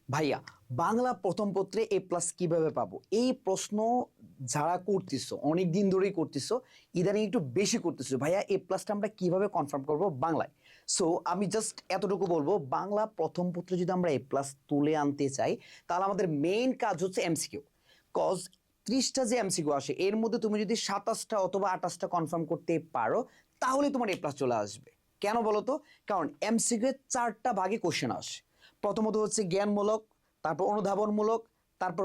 ভাইয়া, বাংলা প্রথম পত্রে এ প্লাস কিভাবে পাবো? এই প্রশ্ন যারা করতেছো অনেক দিন ধরেই করতেছো, ইদানিং একটু বেশি করতেছো। ভাইয়া, এ প্লাসটা আমরা কিভাবে কনফার্ম করব বাংলায়? সো আমি জাস্ট এতটুকু বলবো, বাংলা প্রথম পত্রে যদি আমরা এ প্লাস তুলে আনতে চাই, তাহলে আমাদের মেইন কাজ হচ্ছে এমসিকিউ। কজ 30টা যে এমসিকিউ আসে, এর মধ্যে তুমি যদি 27টা অথবা 28টা কনফার্ম করতে পারো, তাহলে তোমার এ প্লাস চলে আসবে। কেন বলো তো? কারণ এমসিকিউ এর 4টা ভাগে কোশ্চেন আসে। প্রথমত হচ্ছে জ্ঞানমূলক, তারপর অনুধাবনমূলক, তারপর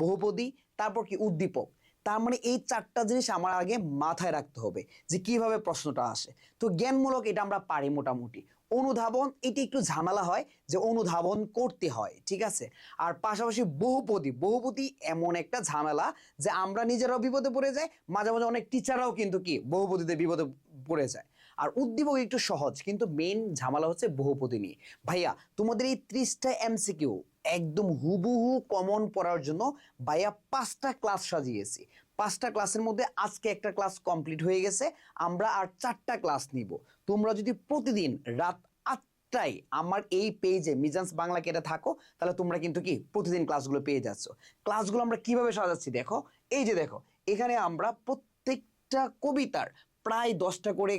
বহুপদী, তারপর কি উদ্দীপক। তার মানে এই 4টা জিনিস আমার আগে মাথায় রাখতে হবে যে কিভাবে প্রশ্নটা আসে। তো জ্ঞানমূলক এটা আমরা পারি মোটামুটি। অনুধাবন এটা একটু ঝামেলা হয়, যে অনুধাবন করতে হয়, ঠিক আছে। আর পাশাপাশি বহুপদী, বহুপদী এমন একটা ঝামেলা যে আমরা নিজেরাও বিপদে পড়ে যাই, মাঝে মাঝে অনেক টিচাররাও কিন্তু কি বহুপদীতে বিপদে পড়ে যায়। আর উদ্দীপক একটু সহজ, কিন্তু মেইন ঝামেলা হচ্ছে বহুপদী নিয়ে। ভাইয়া, তোমাদের এই 30টা এমসিকিউ একদম হুবহু কমন পড়ার জন্য ভাইয়া 5টা ক্লাস সাজিয়েছি। 5টা ক্লাসের মধ্যে আজকে একটা ক্লাস কমপ্লিট হয়ে গেছে, আমরা আর 4টা ক্লাস নিব। তোমরা যদি প্রতিদিন রাত 8টায় আমার এই পেজে মিজান্স বাংলা কেটে থাকো, তাহলে তোমরা কিন্তু কি প্রতিদিন ক্লাসগুলো পেয়ে যাচ্ছ। ক্লাসগুলো আমরা কিভাবে সাজাচ্ছি দেখো, এই যে দেখো, এখানে আমরা প্রত্যেকটা কবিতার প্রায় 10টা করে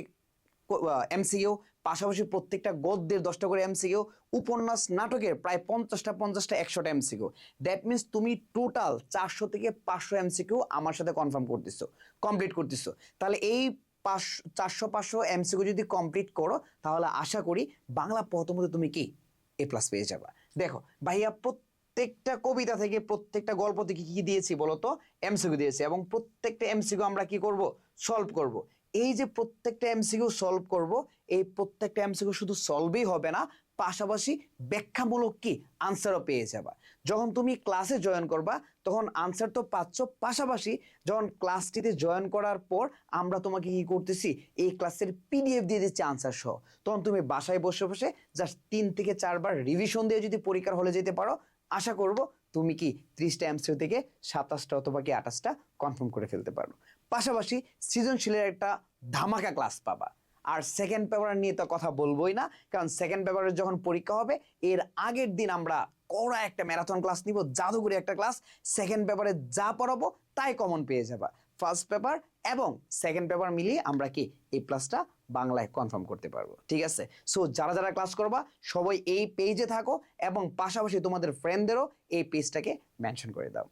এমসিকিউ, পাশাপাশি প্রত্যেকটা গদ্যের 10টা করে এমসিকিউ, উপন্যাস নাটকের প্রায় 50টা 50টা 100টা এমসিকিউ। দ্যাট মিনস তুমি টোটাল 400 থেকে 500 এমসিকিউ আমার সাথে কনফার্ম করতেছো, কমপ্লিট করতেছো। তাহলে এই 400-500 এমসিকিউ যদি কমপ্লিট করো, তাহলে আশা করি বাংলা প্রথমত তুমি কি এ প্লাস পেয়ে যাবা। দেখো ভাইয়া, প্রত্যেকটা কবিতা থেকে প্রত্যেকটা গল্প থেকে কি দিয়েছি বলতো? এমসিকিউ দিয়েছি, এবং প্রত্যেকটা এমসিকিউ আমরা কি করব? সলভ করব। এই যে প্রত্যেকটা এমসিকিউ সলভ করব, এই প্রত্যেকটা এমসিকিউ শুধু সলভই হবে না, পাশাপাশি ব্যাখ্যামূলক কি আনসারও পেয়ে যাবা। যখন তুমি ক্লাসে জয়েন করবা, তখন আনসার তো পাচ্ছ, পাশাপাশি যখন ক্লাসটিতে জয়েন করার পর আমরা তোমাকে কি করতেছি, এই ক্লাসের পিডিএফ দিয়ে দিচ্ছি আনসার সহ। তখন তুমি বাসায় বসে বসে জাস্ট 3 থেকে 4 বার রিভিশন দিয়ে যদি পরীক্ষার হলে যেতে পারো, আশা করব তুমি কি 30টা এমসিকিউ থেকে 27টা অথবা কি 28টা কনফার্ম করে ফেলতে পারো। পাশাপাশি সৃজনশীলের একটা ধামাকা ক্লাস পাবা। আর সেকেন্ড পেপার নিয়ে তো কথা বলবোই না, কারণ সেকেন্ড পেপারের যখন পরীক্ষা হবে, এর আগের দিন আমরা কড়া একটা ম্যারাথন ক্লাস নিব, জাদুঘরি একটা ক্লাস। সেকেন্ড পেপারে যা পড়াবো তাই কমন পেয়ে যাবা। ফার্স্ট পেপার এবং সেকেন্ড পেপার মিলিয়ে আমরা কি এই প্লাসটা বাংলায় কনফার্ম করতে পারবো, ঠিক আছে। সো যারা যারা ক্লাস করবা, সবাই এই পেজে থাকো, এবং পাশাপাশি তোমাদের ফ্রেন্ডদেরও এই পেজটাকে মেনশন করে দাও।